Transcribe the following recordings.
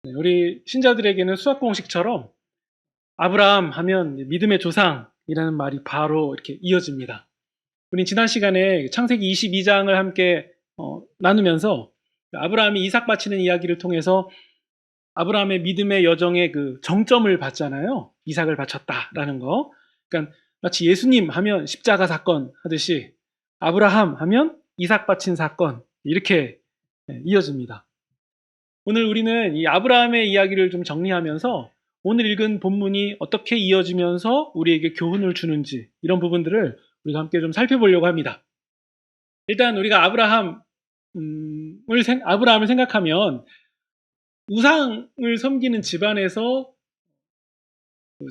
네, 우리 신자들에게는 수학 공식처럼 아브라함 하면 믿음의 조상이라는 말이 바로 이렇게 이어집니다. 우리 지난 시간에 창세기 22장을 함께 나누면서 아브라함이 이삭 바치는 이야기를 통해서 아브라함의 믿음의 여정의 그 정점을 봤잖아요. 이삭을 바쳤다라는 거. 그러니까 마치 예수님 하면 십자가 사건 하듯이 아브라함 하면 이삭 바친 사건 이렇게 이어집니다. 오늘 우리는 이 아브라함의 이야기를 좀 정리하면서 오늘 읽은 본문이 어떻게 이어지면서 우리에게 교훈을 주는지 이런 부분들을 우리가 함께 좀 살펴보려고 합니다. 일단 우리가 아브라함을 생각하면 우상을 섬기는 집안에서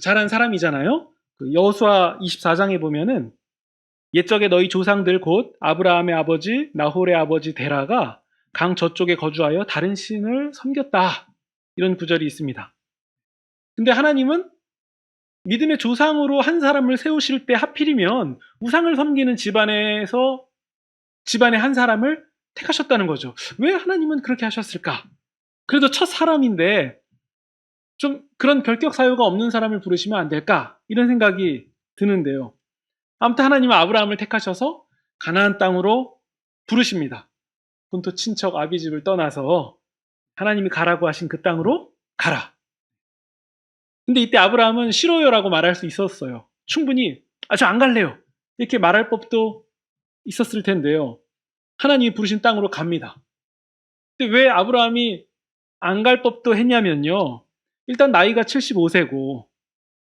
자란 사람이잖아요. 그 여호수아 24장에 보면은 옛적에 너희 조상들 곧 아브라함의 아버지 나홀의 아버지 데라가 강 저쪽에 거주하여 다른 신을 섬겼다. 이런 구절이 있습니다. 근데 하나님은 믿음의 조상으로 한 사람을 세우실 때 하필이면 우상을 섬기는 집안의 한 사람을 택하셨다는 거죠. 왜 하나님은 그렇게 하셨을까? 그래도 첫 사람인데 좀 그런 결격 사유가 없는 사람을 부르시면 안 될까? 이런 생각이 드는데요. 아무튼 하나님은 아브라함을 택하셔서 가나안 땅으로 부르십니다. 본토 친척 아비집을 떠나서 하나님이 가라고 하신 그 땅으로 가라. 근데 이때 아브라함은 싫어요라고 말할 수 있었어요. 충분히 저 안 갈래요. 이렇게 말할 법도 있었을 텐데요. 하나님이 부르신 땅으로 갑니다. 근데 왜 아브라함이 안 갈 법도 했냐면요. 일단 나이가 75세고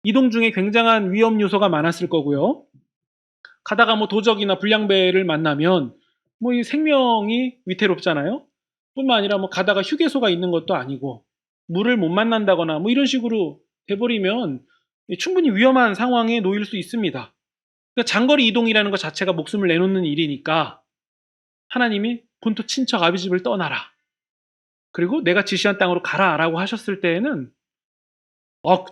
이동 중에 굉장한 위험 요소가 많았을 거고요. 가다가 뭐 도적이나 불량배를 만나면 뭐 이 생명이 위태롭잖아요. 뿐만 아니라 뭐 가다가 휴게소가 있는 것도 아니고 물을 못 만난다거나 뭐 이런 식으로 돼버리면 충분히 위험한 상황에 놓일 수 있습니다. 그러니까 장거리 이동이라는 것 자체가 목숨을 내놓는 일이니까 하나님이 본토 친척 아비집을 떠나라. 그리고 내가 지시한 땅으로 가라라고 하셨을 때에는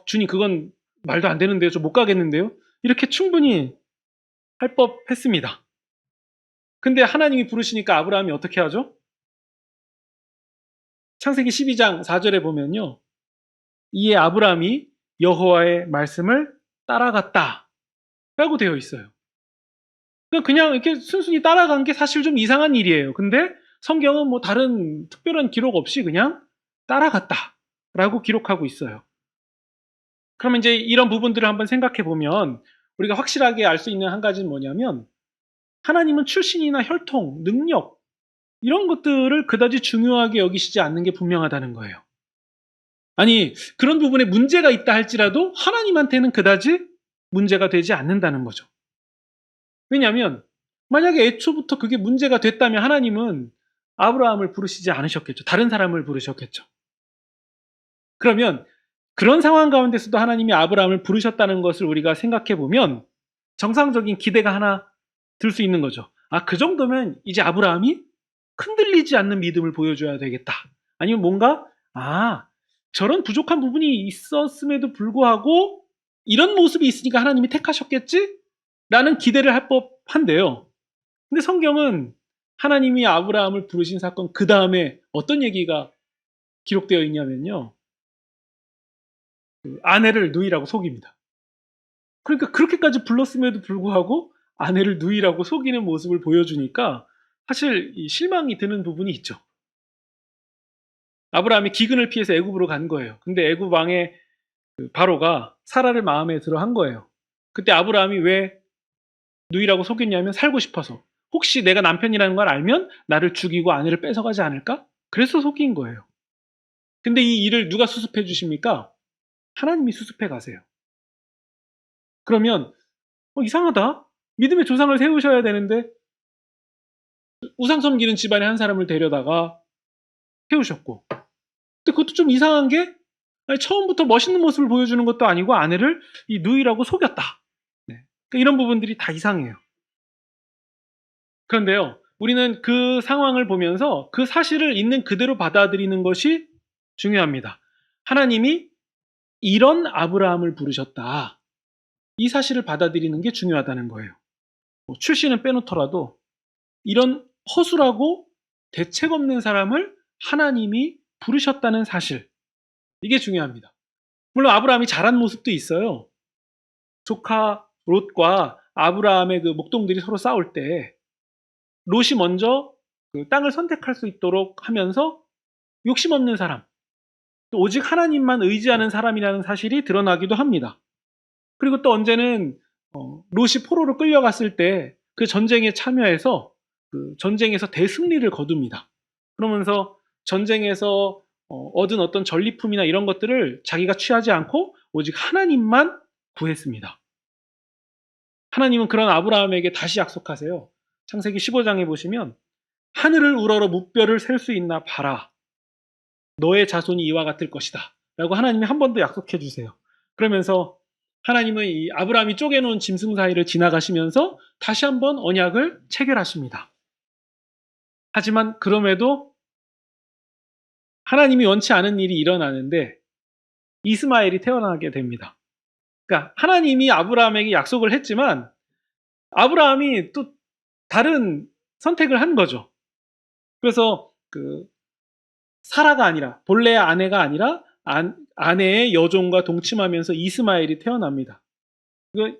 주님 그건 말도 안 되는데요. 저 못 가겠는데요. 이렇게 충분히 할 법했습니다. 근데 하나님이 부르시니까 아브라함이 어떻게 하죠? 창세기 12장 4절에 보면요. 이에 아브라함이 여호와의 말씀을 따라갔다 라고 되어 있어요. 그냥 이렇게 순순히 따라간 게 사실 좀 이상한 일이에요. 근데 성경은 뭐 다른 특별한 기록 없이 그냥 따라갔다 라고 기록하고 있어요. 그러면 이제 이런 부분들을 한번 생각해 보면 우리가 확실하게 알 수 있는 한 가지는 뭐냐면 하나님은 출신이나 혈통, 능력 이런 것들을 그다지 중요하게 여기시지 않는 게 분명하다는 거예요. 아니, 그런 부분에 문제가 있다 할지라도 하나님한테는 그다지 문제가 되지 않는다는 거죠. 왜냐하면 만약에 애초부터 그게 문제가 됐다면 하나님은 아브라함을 부르시지 않으셨겠죠. 다른 사람을 부르셨겠죠. 그러면 그런 상황 가운데서도 하나님이 아브라함을 부르셨다는 것을 우리가 생각해 보면 정상적인 기대가 하나 들 수 있는 거죠. 그 정도면 이제 아브라함이 흔들리지 않는 믿음을 보여줘야 되겠다. 아니면 뭔가 저런 부족한 부분이 있었음에도 불구하고 이런 모습이 있으니까 하나님이 택하셨겠지? 라는 기대를 할 법한데요. 근데 성경은 하나님이 아브라함을 부르신 사건 그 다음에 어떤 얘기가 기록되어 있냐면요. 그 아내를 누이라고 속입니다. 그러니까 그렇게까지 불렀음에도 불구하고 아내를 누이라고 속이는 모습을 보여주니까 사실 실망이 드는 부분이 있죠. 아브라함이 기근을 피해서 애굽으로 간 거예요. 근데 애굽 왕의 그 바로가 사라를 마음에 들어 한 거예요. 그때 아브라함이 왜 누이라고 속였냐면 살고 싶어서. 혹시 내가 남편이라는 걸 알면 나를 죽이고 아내를 뺏어가지 않을까? 그래서 속인 거예요. 근데 이 일을 누가 수습해 주십니까? 하나님이 수습해 가세요. 그러면 이상하다. 믿음의 조상을 세우셔야 되는데 우상 섬기는 집안의 한 사람을 데려다가 세우셨고, 근데 그것도 좀 이상한 게 처음부터 멋있는 모습을 보여주는 것도 아니고 아내를 이 누이라고 속였다. 네. 그러니까 이런 부분들이 다 이상해요. 그런데요, 우리는 그 상황을 보면서 그 사실을 있는 그대로 받아들이는 것이 중요합니다. 하나님이 이런 아브라함을 부르셨다. 이 사실을 받아들이는 게 중요하다는 거예요. 출신은 빼놓더라도 이런 허술하고 대책 없는 사람을 하나님이 부르셨다는 사실, 이게 중요합니다. 물론 아브라함이 잘한 모습도 있어요. 조카 롯과 아브라함의 그 목동들이 서로 싸울 때 롯이 먼저 그 땅을 선택할 수 있도록 하면서 욕심 없는 사람, 또 오직 하나님만 의지하는 사람이라는 사실이 드러나기도 합니다. 그리고 또 언제는 롯이 포로로 끌려갔을 때 그 전쟁에 참여해서 그 전쟁에서 대승리를 거둡니다. 그러면서 전쟁에서 얻은 어떤 전리품이나 이런 것들을 자기가 취하지 않고 오직 하나님만 구했습니다. 하나님은 그런 아브라함에게 다시 약속하세요. 창세기 15장에 보시면 하늘을 우러러 무뼈를 셀 수 있나 봐라. 너의 자손이 이와 같을 것이다. 라고 하나님이 한 번 더 약속해 주세요. 그러면서 하나님은 이 아브라함이 쪼개놓은 짐승 사이를 지나가시면서 다시 한번 언약을 체결하십니다. 하지만 그럼에도 하나님이 원치 않은 일이 일어나는데 이스마엘이 태어나게 됩니다. 그러니까 하나님이 아브라함에게 약속을 했지만 아브라함이 또 다른 선택을 한 거죠. 그래서 그 사라가 아니라 본래의 아내가 아니라 아내의 여종과 동침하면서 이스마엘이 태어납니다.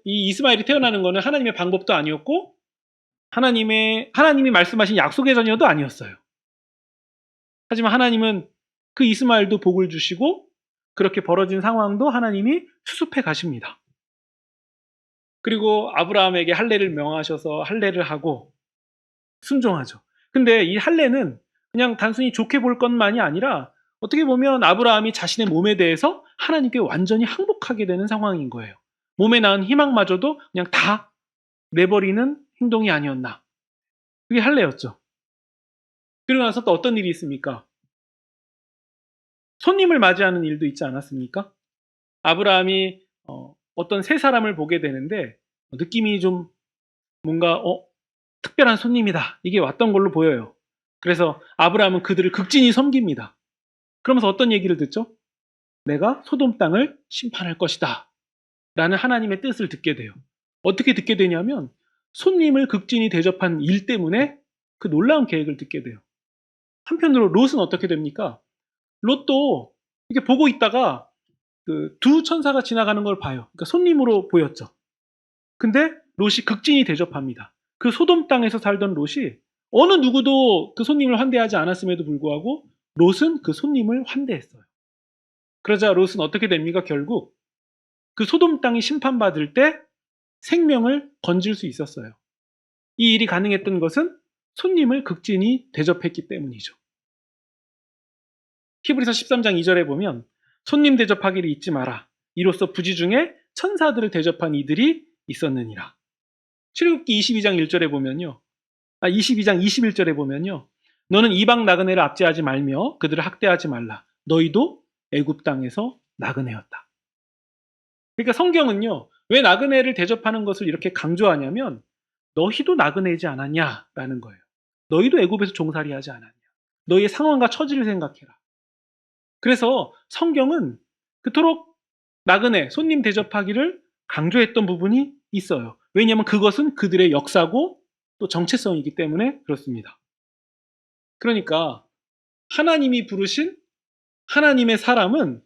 이 이스마엘이 태어나는 것은 하나님의 방법도 아니었고 하나님이 말씀하신 약속의 자녀도 아니었어요. 하지만 하나님은 그 이스마엘도 복을 주시고 그렇게 벌어진 상황도 하나님이 수습해 가십니다. 그리고 아브라함에게 할례를 명하셔서 할례를 하고 순종하죠. 근데 이 할례는 그냥 단순히 좋게 볼 것만이 아니라 어떻게 보면 아브라함이 자신의 몸에 대해서 하나님께 완전히 항복하게 되는 상황인 거예요. 몸에 낳은 희망마저도 그냥 다 내버리는 행동이 아니었나. 그게 할례였죠. 그리고 나서 또 어떤 일이 있습니까? 손님을 맞이하는 일도 있지 않았습니까? 아브라함이 어떤 세 사람을 보게 되는데 느낌이 좀 뭔가 특별한 손님이다. 이게 왔던 걸로 보여요. 그래서 아브라함은 그들을 극진히 섬깁니다. 그러면서 어떤 얘기를 듣죠? 내가 소돔 땅을 심판할 것이다. 라는 하나님의 뜻을 듣게 돼요. 어떻게 듣게 되냐면 손님을 극진히 대접한 일 때문에 그 놀라운 계획을 듣게 돼요. 한편으로 롯은 어떻게 됩니까? 롯도 이렇게 보고 있다가 그 두 천사가 지나가는 걸 봐요. 그러니까 손님으로 보였죠. 근데 롯이 극진히 대접합니다. 그 소돔 땅에서 살던 롯이 어느 누구도 그 손님을 환대하지 않았음에도 불구하고 롯은 그 손님을 환대했어요. 그러자 롯은 어떻게 됩니까? 결국 그 소돔 땅이 심판받을 때 생명을 건질 수 있었어요. 이 일이 가능했던 것은 손님을 극진히 대접했기 때문이죠. 히브리서 13장 2절에 보면 손님 대접하기를 잊지 마라. 이로써 부지 중에 천사들을 대접한 이들이 있었느니라. 출애굽기 22장 1절에 보면요. 22장 21절에 보면요. 너는 이방 나그네를 압제하지 말며 그들을 학대하지 말라. 너희도 애굽 땅에서 나그네였다. 그러니까 성경은요. 왜 나그네를 대접하는 것을 이렇게 강조하냐면 너희도 나그네이지 않았냐라는 거예요. 너희도 애굽에서 종살이하지 않았냐. 너희의 상황과 처지를 생각해라. 그래서 성경은 그토록 나그네, 손님 대접하기를 강조했던 부분이 있어요. 왜냐하면 그것은 그들의 역사고 또 정체성이기 때문에 그렇습니다. 그러니까 하나님이 부르신 하나님의 사람은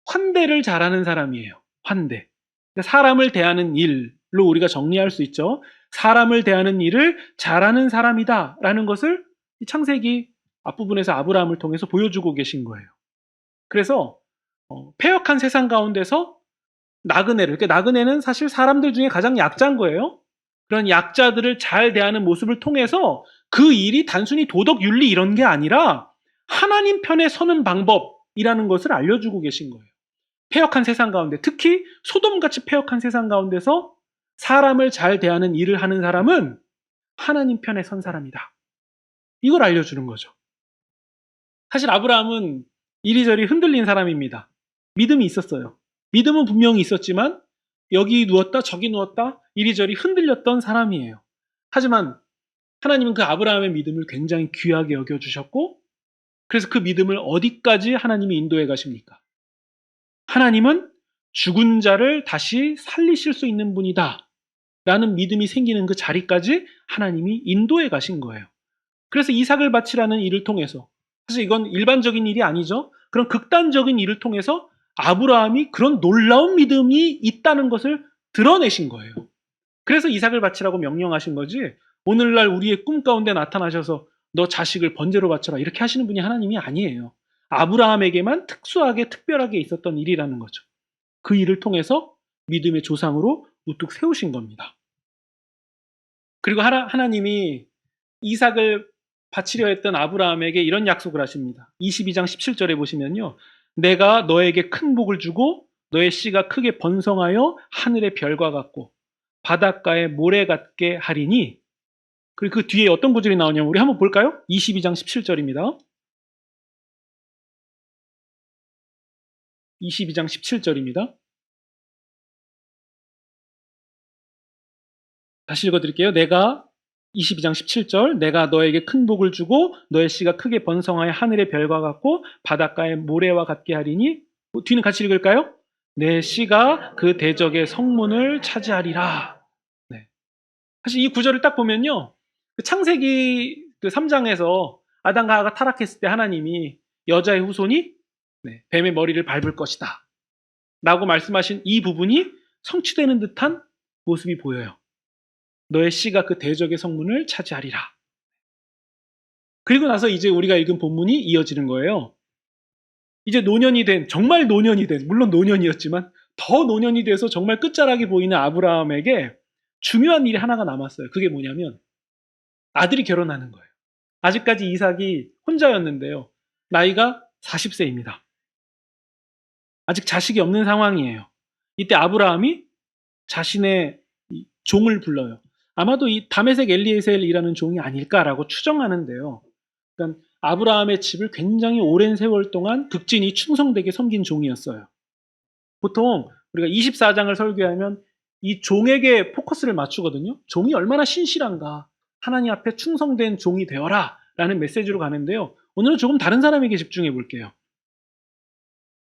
환대를 잘하는 사람이에요. 환대. 그러니까 사람을 대하는 일로 우리가 정리할 수 있죠. 사람을 대하는 일을 잘하는 사람이다라는 것을 이 창세기 앞부분에서 아브라함을 통해서 보여주고 계신 거예요. 그래서 패역한 세상 가운데서 나그네를, 그러니까 나그네는 사실 사람들 중에 가장 약자인 거예요. 그런 약자들을 잘 대하는 모습을 통해서 그 일이 단순히 도덕, 윤리 이런 게 아니라 하나님 편에 서는 방법이라는 것을 알려주고 계신 거예요. 패역한 세상 가운데, 특히 소돔같이 패역한 세상 가운데서 사람을 잘 대하는 일을 하는 사람은 하나님 편에 선 사람이다. 이걸 알려주는 거죠. 사실 아브라함은 이리저리 흔들린 사람입니다. 믿음이 있었어요. 믿음은 분명히 있었지만 여기 누웠다 저기 누웠다 이리저리 흔들렸던 사람이에요. 하지만 하나님은 그 아브라함의 믿음을 굉장히 귀하게 여겨주셨고 그래서 그 믿음을 어디까지 하나님이 인도해 가십니까? 하나님은 죽은 자를 다시 살리실 수 있는 분이다 라는 믿음이 생기는 그 자리까지 하나님이 인도해 가신 거예요. 그래서 이삭을 바치라는 일을 통해서 사실 이건 일반적인 일이 아니죠. 그런 극단적인 일을 통해서 아브라함이 그런 놀라운 믿음이 있다는 것을 드러내신 거예요. 그래서 이삭을 바치라고 명령하신 거지, 오늘날 우리의 꿈 가운데 나타나셔서 너 자식을 번제로 바쳐라 이렇게 하시는 분이 하나님이 아니에요. 아브라함에게만 특수하게 특별하게 있었던 일이라는 거죠. 그 일을 통해서 믿음의 조상으로 우뚝 세우신 겁니다. 그리고 하나님이 이삭을 바치려 했던 아브라함에게 이런 약속을 하십니다. 22장 17절에 보시면요. 내가 너에게 큰 복을 주고 너의 씨가 크게 번성하여 하늘의 별과 같고 바닷가의 모래 같게 하리니. 그리고 그 뒤에 어떤 구절이 나오냐면 우리 한번 볼까요? 22장 17절입니다. 22장 17절입니다. 다시 읽어드릴게요. 22장 17절 내가 너에게 큰 복을 주고 너의 씨가 크게 번성하여 하늘의 별과 같고 바닷가의 모래와 같게 하리니. 뒤는 같이 읽을까요? 내 씨가 그 대적의 성문을 차지하리라. 네. 사실 이 구절을 딱 보면요. 그 창세기 그 3장에서 아담과 하와가 타락했을 때 하나님이 여자의 후손이 뱀의 머리를 밟을 것이다 라고 말씀하신 이 부분이 성취되는 듯한 모습이 보여요. 너의 씨가 그 대적의 성문을 차지하리라. 그리고 나서 이제 우리가 읽은 본문이 이어지는 거예요. 이제 노년이 된, 정말 노년이 된, 물론 노년이었지만 더 노년이 돼서 정말 끝자락이 보이는 아브라함에게 중요한 일이 하나가 남았어요. 그게 뭐냐면 아들이 결혼하는 거예요. 아직까지 이삭이 혼자였는데요. 나이가 40세입니다. 아직 자식이 없는 상황이에요. 이때 아브라함이 자신의 종을 불러요. 아마도 이 다메섹 엘리에셀이라는 종이 아닐까라고 추정하는데요. 그러니까 아브라함의 집을 굉장히 오랜 세월 동안 극진히 충성되게 섬긴 종이었어요. 보통 우리가 24장을 설교하면 이 종에게 포커스를 맞추거든요. 종이 얼마나 신실한가, 하나님 앞에 충성된 종이 되어라 라는 메시지로 가는데요. 오늘은 조금 다른 사람에게 집중해 볼게요.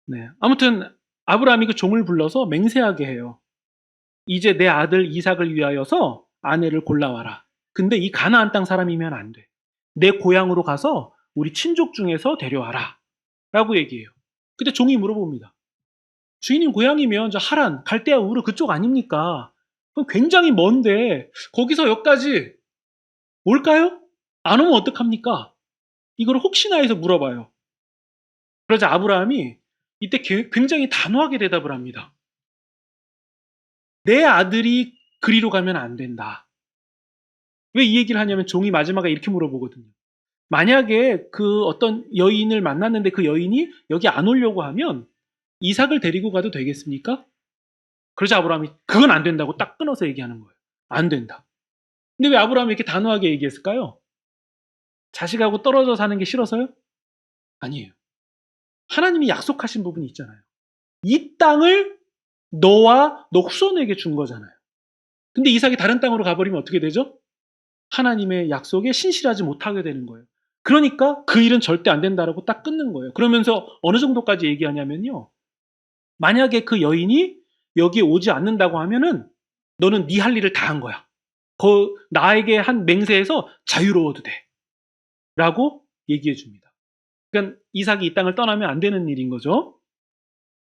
네, 아무튼 아브라함이 그 종을 불러서 맹세하게 해요. 이제 내 아들 이삭을 위하여서 아내를 골라와라. 근데 이 가나안 땅 사람이면 안 돼. 내 고향으로 가서 우리 친족 중에서 데려와라 라고 얘기해요. 근데 종이 물어봅니다. 주인님 고향이면 저 하란, 갈대아 우르 그쪽 아닙니까? 그럼 굉장히 먼데 거기서 여기까지 올까요? 안 오면 어떡합니까? 이걸 혹시나 해서 물어봐요. 그러자 아브라함이 이때 굉장히 단호하게 대답을 합니다. 내 아들이 그리로 가면 안 된다. 왜 이 얘기를 하냐면 종이 마지막에 이렇게 물어보거든요. 만약에 그 어떤 여인을 만났는데 그 여인이 여기 안 오려고 하면 이삭을 데리고 가도 되겠습니까? 그러자 아브라함이 그건 안 된다고 딱 끊어서 얘기하는 거예요. 안 된다. 근데 왜 아브라함이 이렇게 단호하게 얘기했을까요? 자식하고 떨어져 사는 게 싫어서요? 아니에요. 하나님이 약속하신 부분이 있잖아요. 이 땅을 너와 너 후손에게 준 거잖아요. 근데 이삭이 다른 땅으로 가버리면 어떻게 되죠? 하나님의 약속에 신실하지 못하게 되는 거예요. 그러니까 그 일은 절대 안 된다라고 딱 끊는 거예요. 그러면서 어느 정도까지 얘기하냐면요. 만약에 그 여인이 여기에 오지 않는다고 하면은 너는 네 할 일을 다 한 거야. 나에게 한 맹세에서 자유로워도 돼. 라고 얘기해 줍니다. 그러니까 이삭이 이 땅을 떠나면 안 되는 일인 거죠.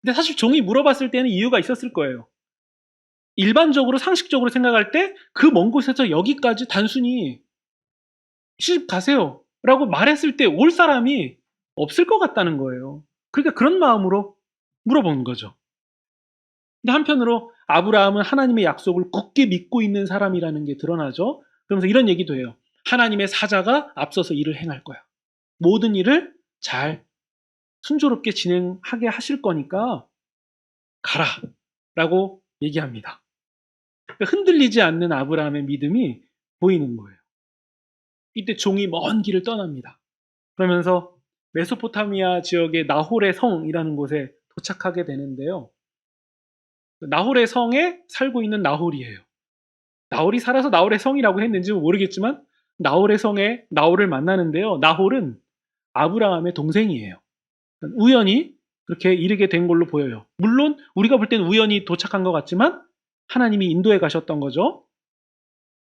근데 사실 종이 물어봤을 때는 이유가 있었을 거예요. 일반적으로 상식적으로 생각할 때 그 먼 곳에서 여기까지 단순히 시집 가세요 라고 말했을 때 올 사람이 없을 것 같다는 거예요. 그러니까 그런 마음으로 물어본 거죠. 근데 한편으로 아브라함은 하나님의 약속을 굳게 믿고 있는 사람이라는 게 드러나죠. 그러면서 이런 얘기도 해요. 하나님의 사자가 앞서서 일을 행할 거야. 모든 일을 잘 순조롭게 진행하게 하실 거니까 가라 라고 얘기합니다. 그러니까 흔들리지 않는 아브라함의 믿음이 보이는 거예요. 이때 종이 먼 길을 떠납니다. 그러면서 메소포타미아 지역의 나홀의 성이라는 곳에 도착하게 되는데요. 나홀의 성에 살고 있는 나홀이에요. 나홀이 살아서 나홀의 성이라고 했는지 모르겠지만 나홀의 성에 나홀을 만나는데요. 나홀은 아브라함의 동생이에요. 우연히 그렇게 이르게 된 걸로 보여요. 물론 우리가 볼 때는 우연히 도착한 것 같지만 하나님이 인도해 가셨던 거죠.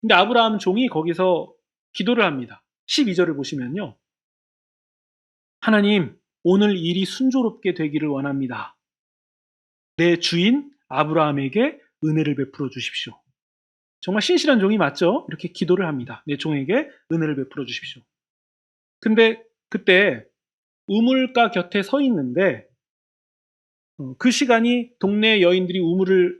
근데 아브라함 종이 거기서 기도를 합니다. 12절을 보시면요. 하나님, 오늘 일이 순조롭게 되기를 원합니다. 내 주인 아브라함에게 은혜를 베풀어 주십시오. 정말 신실한 종이 맞죠? 이렇게 기도를 합니다. 내 종에게 은혜를 베풀어 주십시오. 근데 그때 우물가 곁에 서 있는데 그 시간이 동네 여인들이 우물을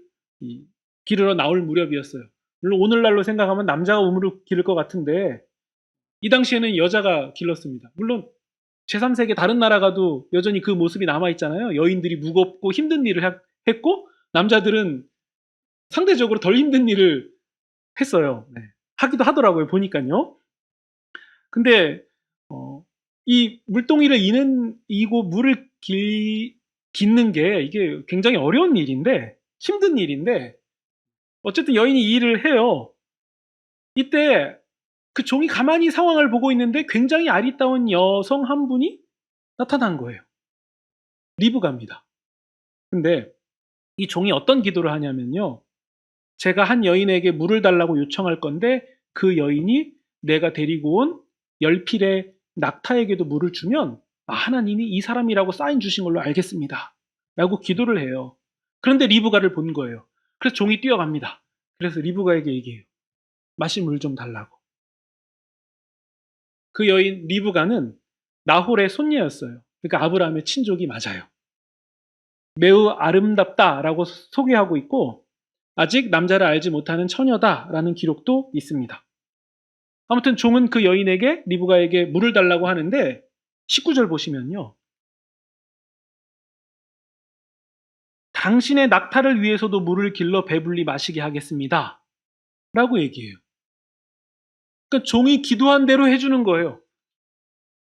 기르러 나올 무렵이었어요. 물론 오늘날로 생각하면 남자가 우물을 기를 것 같은데 이 당시에는 여자가 길렀습니다. 물론 제3세계 다른 나라 가도 여전히 그 모습이 남아있잖아요. 여인들이 무겁고 힘든 일을 했고 남자들은 상대적으로 덜 힘든 일을 했어요. 네. 하기도 하더라고요. 보니까요. 근데 이 물동이를 이고 물을 깃는 게 이게 굉장히 어려운 일인데 힘든 일인데 어쨌든 여인이 이 일을 해요. 이때 그 종이 가만히 상황을 보고 있는데 굉장히 아리따운 여성 한 분이 나타난 거예요. 리브가입니다. 근데 이 종이 어떤 기도를 하냐면요. 제가 한 여인에게 물을 달라고 요청할 건데 그 여인이 내가 데리고 온 열필의 낙타에게도 물을 주면 하나님이 이 사람이라고 사인 주신 걸로 알겠습니다. 라고 기도를 해요. 그런데 리브가를 본 거예요. 그래서 종이 뛰어갑니다. 그래서 리브가에게 얘기해요. 마실 물 좀 달라고. 그 여인 리브가는 나홀의 손녀였어요. 그러니까 아브라함의 친족이 맞아요. 매우 아름답다라고 소개하고 있고 아직 남자를 알지 못하는 처녀다라는 기록도 있습니다. 아무튼 종은 그 여인에게 리브가에게 물을 달라고 하는데 19절 보시면요. 당신의 낙타를 위해서도 물을 길러 배불리 마시게 하겠습니다. 라고 얘기해요. 그러니까 종이 기도한 대로 해주는 거예요.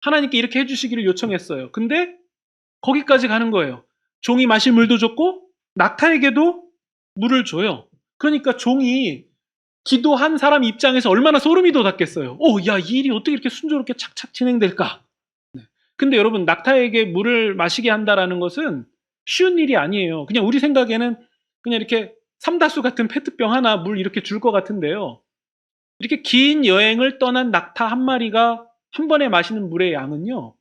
하나님께 이렇게 해주시기를 요청했어요. 근데 거기까지 가는 거예요. 종이 마실 물도 줬고 낙타에게도 물을 줘요. 그러니까 종이 기도한 사람 입장에서 얼마나 소름이 돋았겠어요. 야, 이 일이 어떻게 이렇게 순조롭게 착착 진행될까? 네. 근데 여러분, 낙타에게 물을 마시게 한다라는 것은 쉬운 일이 아니에요. 그냥 우리 생각에는 그냥 이렇게 삼다수 같은 페트병 하나 물 이렇게 줄 것 같은데요. 이렇게 긴 여행을 떠난 낙타 한 마리가 한 번에 마시는 물의 양은요.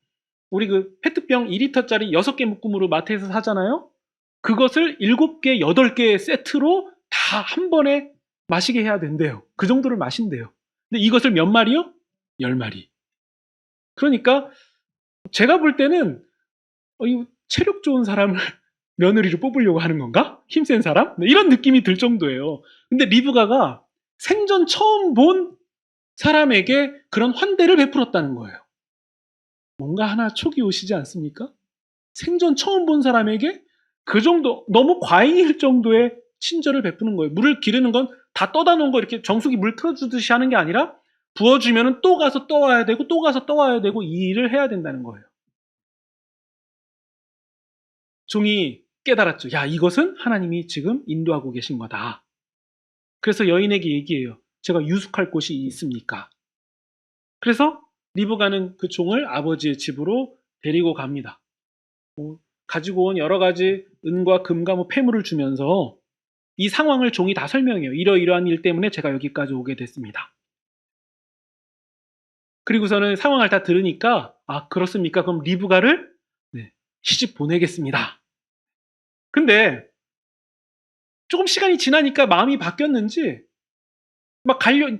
우리 그 페트병 2리터짜리 6개 묶음으로 마트에서 사잖아요. 그것을 7개, 8개의 세트로 다 한 번에 마시게 해야 된대요. 그 정도를 마신대요. 근데 이것을 몇 마리요? 10마리. 그러니까 제가 볼 때는 이 체력 좋은 사람을 며느리로 뽑으려고 하는 건가? 힘센 사람? 네, 이런 느낌이 들 정도예요. 근데 리브가가 생전 처음 본 사람에게 그런 환대를 베풀었다는 거예요. 뭔가 하나 촉이 오시지 않습니까? 생전 처음 본 사람에게 그 정도, 너무 과잉일 정도의 친절을 베푸는 거예요. 물을 기르는 건 다 떠다 놓은 거 이렇게 정수기 물 틀어주듯이 하는 게 아니라 부어주면은 또 가서 떠와야 되고 또 가서 떠와야 되고 이 일을 해야 된다는 거예요. 종이 깨달았죠. 야, 이것은 하나님이 지금 인도하고 계신 거다. 그래서 여인에게 얘기해요. 제가 유숙할 곳이 있습니까? 그래서 리브가는 그 종을 아버지의 집으로 데리고 갑니다. 가지고 온 여러 가지 은과 금과 폐물을 주면서 이 상황을 종이 다 설명해요. 이러이러한 일 때문에 제가 여기까지 오게 됐습니다. 그리고서는 상황을 다 들으니까 그렇습니까? 그럼 리브가를 시집 보내겠습니다. 근데 조금 시간이 지나니까 마음이 바뀌었는지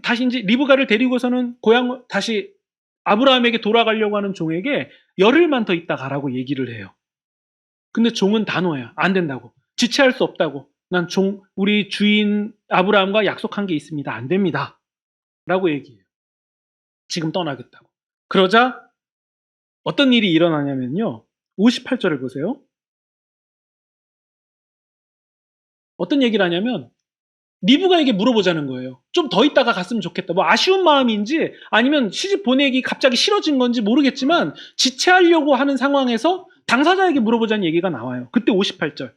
다시 이제 리브가를 데리고서는 고향 다시 아브라함에게 돌아가려고 하는 종에게 열흘만 더 있다 가라고 얘기를 해요. 근데 종은 단호해요. 안 된다고. 지체할 수 없다고. 난 우리 주인 아브라함과 약속한 게 있습니다. 안 됩니다. 라고 얘기해요. 지금 떠나겠다고. 그러자 어떤 일이 일어나냐면요. 58절을 보세요. 어떤 얘기를 하냐면 리브가에게 물어보자는 거예요. 좀 더 있다가 갔으면 좋겠다. 아쉬운 마음인지 아니면 시집 보내기 갑자기 싫어진 건지 모르겠지만 지체하려고 하는 상황에서 당사자에게 물어보자는 얘기가 나와요. 그때 58절.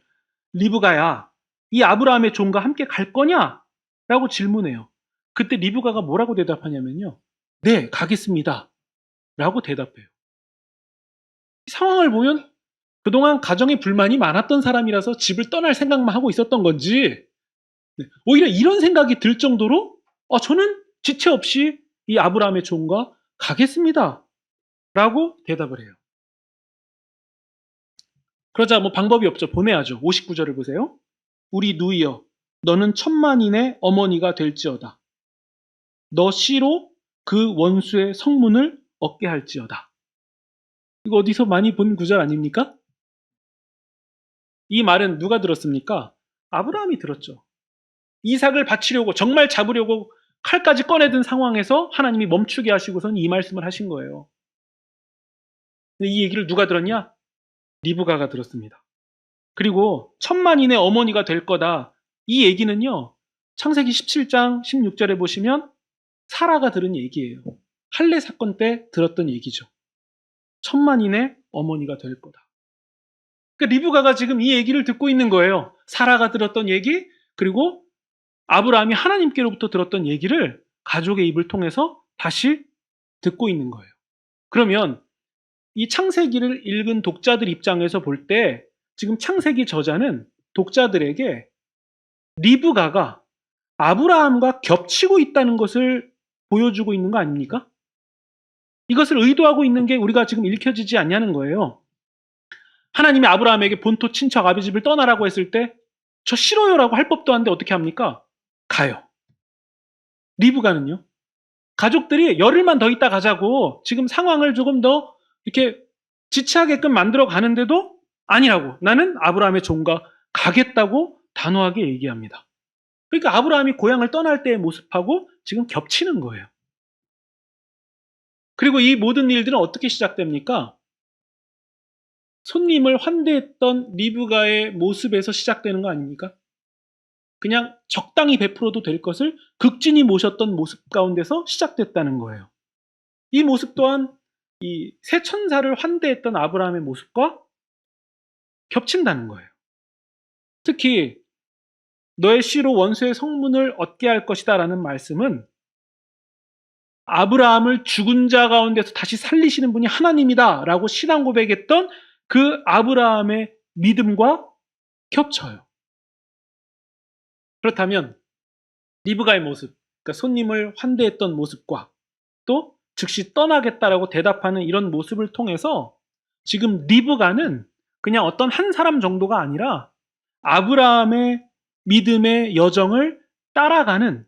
리브가야, 이 아브라함의 종과 함께 갈 거냐? 라고 질문해요. 그때 리브가가 뭐라고 대답하냐면요. 네, 가겠습니다. 라고 대답해요. 이 상황을 보면 그동안 가정에 불만이 많았던 사람이라서 집을 떠날 생각만 하고 있었던 건지 오히려 이런 생각이 들 정도로 저는 지체 없이 이 아브라함의 종과 가겠습니다. 라고 대답을 해요. 그러자 뭐 방법이 없죠. 보내야죠. 59절을 보세요. 우리 누이여 너는 천만인의 어머니가 될지어다. 너 씨로 그 원수의 성문을 얻게 할지어다. 이거 어디서 많이 본 구절 아닙니까? 이 말은 누가 들었습니까? 아브라함이 들었죠. 이삭을 바치려고 정말 잡으려고 칼까지 꺼내든 상황에서 하나님이 멈추게 하시고선 이 말씀을 하신 거예요. 근데 이 얘기를 누가 들었냐? 리브가가 들었습니다. 그리고 천만인의 어머니가 될 거다. 이 얘기는요. 창세기 17장 16절에 보시면 사라가 들은 얘기예요. 할례 사건 때 들었던 얘기죠. 천만인의 어머니가 될 거다. 그러니까 리브가가 지금 이 얘기를 듣고 있는 거예요. 사라가 들었던 얘기, 그리고 아브라함이 하나님께로부터 들었던 얘기를 가족의 입을 통해서 다시 듣고 있는 거예요. 그러면 이 창세기를 읽은 독자들 입장에서 볼 때 지금 창세기 저자는 독자들에게 리브가가 아브라함과 겹치고 있다는 것을 보여주고 있는 거 아닙니까? 이것을 의도하고 있는 게 우리가 지금 읽혀지지 않냐는 거예요. 하나님이 아브라함에게 본토 친척 아비 집을 떠나라고 했을 때 저 싫어요라고 할 법도 한데 어떻게 합니까? 가요. 리브가는요. 가족들이 열흘만 더 있다 가자고 지금 상황을 조금 더 이렇게 지체하게끔 만들어 가는데도 아니라고, 나는 아브라함의 종과 가겠다고 단호하게 얘기합니다. 그러니까 아브라함이 고향을 떠날 때의 모습하고 지금 겹치는 거예요. 그리고 이 모든 일들은 어떻게 시작됩니까? 손님을 환대했던 리브가의 모습에서 시작되는 거 아닙니까? 그냥 적당히 베풀어도 될 것을 극진히 모셨던 모습 가운데서 시작됐다는 거예요. 이 모습 또한 이 새 천사를 환대했던 아브라함의 모습과 겹친다는 거예요. 특히 너의 씨로 원수의 성문을 얻게 할 것이다 라는 말씀은 아브라함을 죽은 자 가운데서 다시 살리시는 분이 하나님이다 라고 신앙 고백했던 그 아브라함의 믿음과 겹쳐요. 그렇다면 리브가의 모습, 그러니까 손님을 환대했던 모습과 또 즉시 떠나겠다라고 대답하는 이런 모습을 통해서 지금 리브가는 그냥 어떤 한 사람 정도가 아니라 아브라함의 믿음의 여정을 따라가는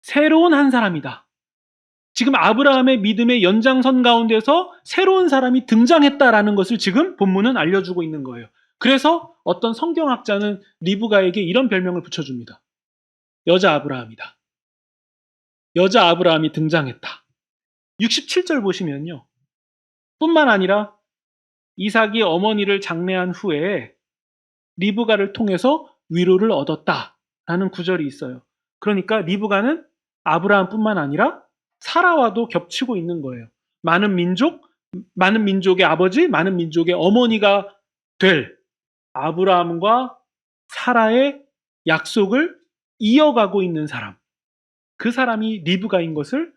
새로운 한 사람이다. 지금 아브라함의 믿음의 연장선 가운데서 새로운 사람이 등장했다라는 것을 지금 본문은 알려주고 있는 거예요. 그래서 어떤 성경학자는 리브가에게 이런 별명을 붙여줍니다. 여자 아브라함이다. 여자 아브라함이 등장했다. 67절 보시면요. 뿐만 아니라 이삭이 어머니를 장례한 후에 리브가를 통해서 위로를 얻었다라는 구절이 있어요. 그러니까 리브가는 아브라함뿐만 아니라 사라와도 겹치고 있는 거예요. 많은 민족의 아버지, 많은 민족의 어머니가 될 아브라함과 사라의 약속을 이어가고 있는 사람. 그 사람이 리브가인 것을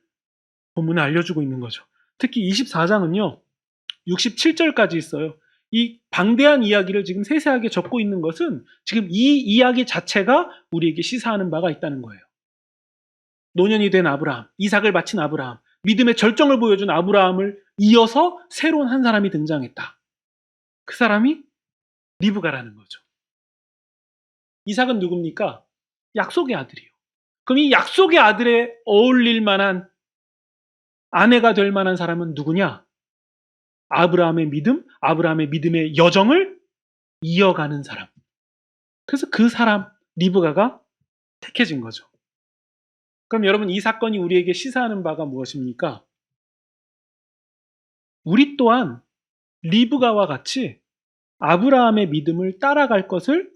본문에 알려주고 있는 거죠. 특히 24장은요. 67절까지 있어요. 이 방대한 이야기를 지금 세세하게 적고 있는 것은 지금 이 이야기 자체가 우리에게 시사하는 바가 있다는 거예요. 노년이 된 아브라함, 이삭을 바친 아브라함, 믿음의 절정을 보여준 아브라함을 이어서 새로운 한 사람이 등장했다. 그 사람이 리브가라는 거죠. 이삭은 누굽니까? 약속의 아들이요. 그럼 이 약속의 아들에 어울릴 만한 아내가 될 만한 사람은 누구냐? 아브라함의 믿음, 아브라함의 믿음의 여정을 이어가는 사람. 그래서 그 사람, 리브가가 택해진 거죠. 그럼 여러분, 이 사건이 우리에게 시사하는 바가 무엇입니까? 우리 또한 리브가와 같이 아브라함의 믿음을 따라갈 것을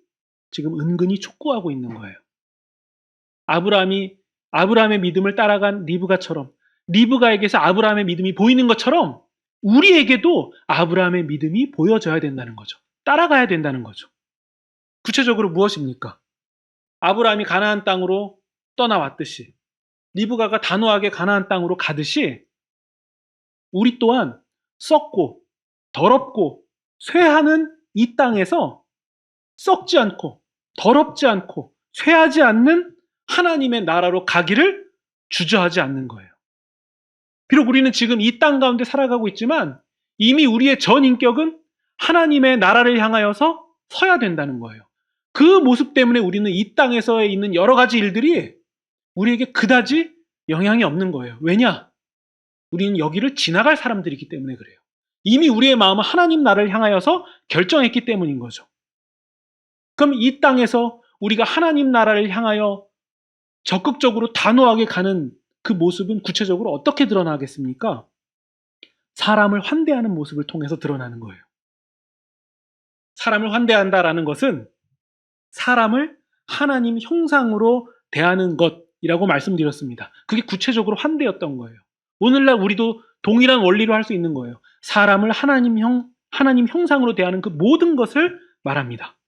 지금 은근히 촉구하고 있는 거예요. 아브라함의 믿음을 따라간 리브가처럼, 리브가에게서 아브라함의 믿음이 보이는 것처럼 우리에게도 아브라함의 믿음이 보여져야 된다는 거죠. 따라가야 된다는 거죠. 구체적으로 무엇입니까? 아브라함이 가나안 땅으로 떠나왔듯이, 리브가가 단호하게 가나안 땅으로 가듯이 우리 또한 썩고 더럽고 쇠하는 이 땅에서 썩지 않고 더럽지 않고 쇠하지 않는 하나님의 나라로 가기를 주저하지 않는 거예요. 비록 우리는 지금 이 땅 가운데 살아가고 있지만 이미 우리의 전 인격은 하나님의 나라를 향하여서 서야 된다는 거예요. 그 모습 때문에 우리는 이 땅에서 있는 여러 가지 일들이 우리에게 그다지 영향이 없는 거예요. 왜냐? 우리는 여기를 지나갈 사람들이기 때문에 그래요. 이미 우리의 마음은 하나님 나라를 향하여서 결정했기 때문인 거죠. 그럼 이 땅에서 우리가 하나님 나라를 향하여 적극적으로 단호하게 가는 그 모습은 구체적으로 어떻게 드러나겠습니까? 사람을 환대하는 모습을 통해서 드러나는 거예요. 사람을 환대한다라는 것은 사람을 하나님 형상으로 대하는 것이라고 말씀드렸습니다. 그게 구체적으로 환대였던 거예요. 오늘날 우리도 동일한 원리로 할 수 있는 거예요. 사람을 하나님 형상으로 대하는 그 모든 것을 말합니다.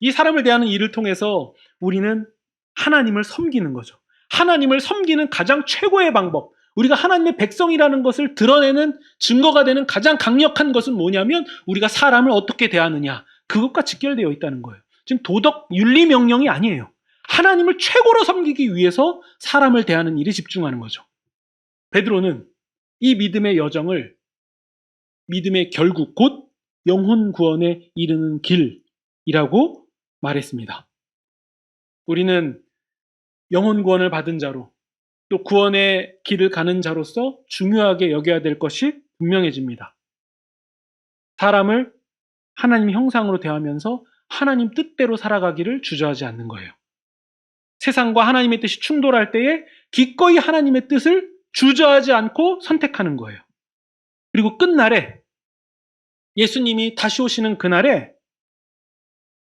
이 사람을 대하는 일을 통해서 우리는 하나님을 섬기는 거죠. 하나님을 섬기는 가장 최고의 방법, 우리가 하나님의 백성이라는 것을 드러내는 증거가 되는 가장 강력한 것은 뭐냐면 우리가 사람을 어떻게 대하느냐, 그것과 직결되어 있다는 거예요. 지금 도덕, 윤리 명령이 아니에요. 하나님을 최고로 섬기기 위해서 사람을 대하는 일에 집중하는 거죠. 베드로는 이 믿음의 여정을 믿음의 결국 곧 영혼 구원에 이르는 길이라고 말했습니다. 우리는 영혼 구원을 받은 자로 또 구원의 길을 가는 자로서 중요하게 여겨야 될 것이 분명해집니다. 사람을 하나님 형상으로 대하면서 하나님 뜻대로 살아가기를 주저하지 않는 거예요. 세상과 하나님의 뜻이 충돌할 때에 기꺼이 하나님의 뜻을 주저하지 않고 선택하는 거예요. 그리고 끝날에 예수님이 다시 오시는 그날에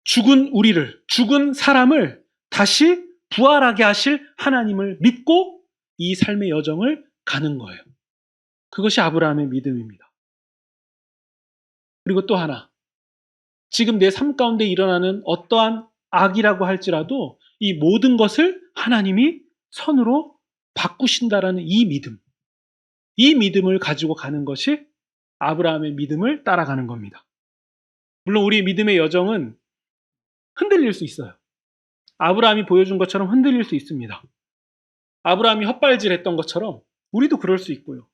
죽은 사람을 다시 부활하게 하실 하나님을 믿고 이 삶의 여정을 가는 거예요. 그것이 아브라함의 믿음입니다. 그리고 또 하나, 지금 내 삶 가운데 일어나는 어떠한 악이라고 할지라도 이 모든 것을 하나님이 선으로 바꾸신다라는 이 믿음을 가지고 가는 것이 아브라함의 믿음을 따라가는 겁니다. 물론 우리의 믿음의 여정은 흔들릴 수 있어요. 아브라함이 보여준 것처럼 흔들릴 수 있습니다. 아브라함이 헛발질했던 것처럼 우리도 그럴 수 있고요.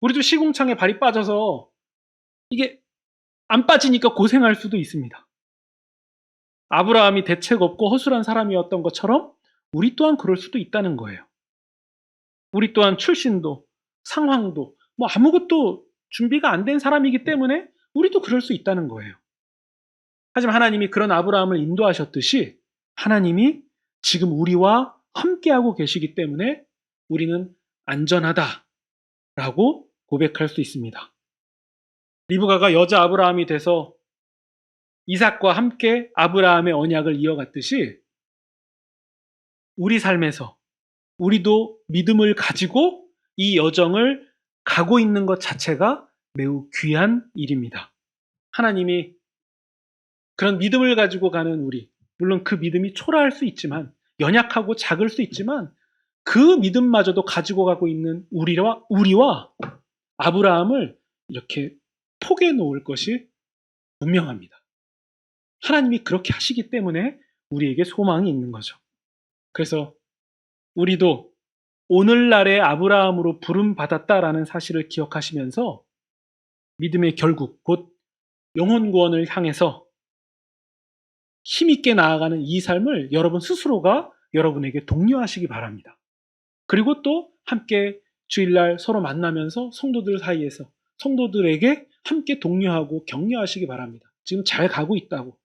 우리도 시궁창에 발이 빠져서 이게 안 빠지니까 고생할 수도 있습니다. 아브라함이 대책 없고 허술한 사람이었던 것처럼 우리 또한 그럴 수도 있다는 거예요. 우리 또한 출신도 상황도 아무것도 준비가 안 된 사람이기 때문에 우리도 그럴 수 있다는 거예요. 하지만 하나님이 그런 아브라함을 인도하셨듯이 하나님이 지금 우리와 함께하고 계시기 때문에 우리는 안전하다라고 고백할 수 있습니다. 리브가가 여자 아브라함이 돼서 이삭과 함께 아브라함의 언약을 이어갔듯이 우리 삶에서 우리도 믿음을 가지고 이 여정을 가고 있는 것 자체가 매우 귀한 일입니다. 하나님이 그런 믿음을 가지고 가는 우리, 물론 그 믿음이 초라할 수 있지만, 연약하고 작을 수 있지만 그 믿음마저도 가지고 가고 있는 우리와 아브라함을 이렇게 포개 놓을 것이 분명합니다. 하나님이 그렇게 하시기 때문에 우리에게 소망이 있는 거죠. 그래서 우리도 오늘날의 아브라함으로 부름받았다라는 사실을 기억하시면서 믿음의 결국 곧 영혼 구원을 향해서 힘있게 나아가는 이 삶을 여러분 스스로가 여러분에게 독려하시기 바랍니다. 그리고 또 함께 주일날 서로 만나면서 성도들 사이에서 성도들에게 함께 독려하고 격려하시기 바랍니다. 지금 잘 가고 있다고,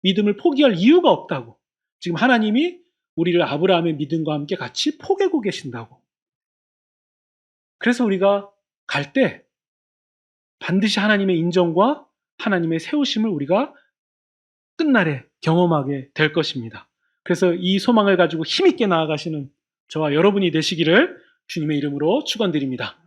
믿음을 포기할 이유가 없다고, 지금 하나님이 우리를 아브라함의 믿음과 함께 같이 포개고 계신다고. 그래서 우리가 갈 때 반드시 하나님의 인정과 하나님의 세우심을 우리가 끝날에 경험하게 될 것입니다. 그래서 이 소망을 가지고 힘있게 나아가시는 저와 여러분이 되시기를 주님의 이름으로 축원드립니다.